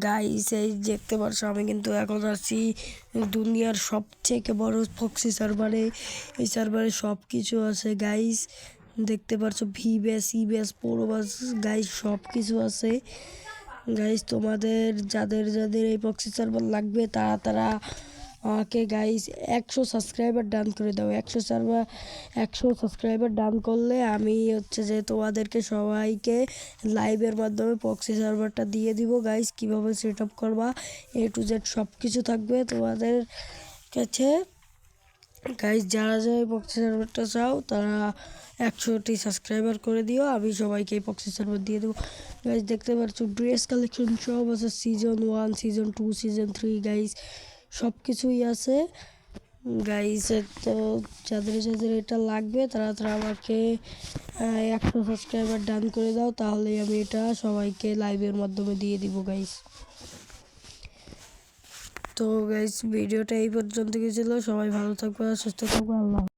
Guys এই দেখতে পাচ্ছ আমি কিন্তু এখন আছি দুনিয়ার সবথেকে বড় ফক্সি সার্ভারে। এই সার্ভারে সব কিছু আছে গাইস, দেখতে পাচ্ছ ভি বেস ই বেস প্রোবাস গাইস সব কিছু আছে। গাইস তোমাদের যাদের যাদের এই ফক্সি সার্ভার লাগবে তারা তারা আমাকে গাইস 100 সাবস্ক্রাইবার ডান করে দাও। 100 সাবস্ক্রাইবার ডান করলে আমি হচ্ছে যে তোমাদেরকে সবাইকে লাইভের মাধ্যমে প্রক্সি সার্ভারটা দিয়ে দিব। গাইস কিভাবে সেট আপ করবা A to Z সব কিছু থাকবে তোমাদের কাছে। গাইস যারা যারা প্রক্সি সার্ভারটা চাও তারা 100টি সাবস্ক্রাইবার করে দিও, আমি সবাইকে এই প্রক্সি সার্ভার দিয়ে দেবো। গাইস দেখতে পাচ্ছ ড্রেস কালেকশন সব আছে, সিজন 1 সিজন 2 সিজন 3 গাইস সব কিছুই আছে। গাইস তো যাদের যাদের এটা লাগবে তারা তারা আমাকে 100 সাবস্ক্রাইবার ডান করে দাও, তাহলে আমি এটা সবাইকে লাইভের মাধ্যমে দিয়ে দিব গাইস। তো গাইস ভিডিওটা এই পর্যন্ত ছিল, সবাই ভালো থাকবে সুস্থ থাকবে, আল্লাহ।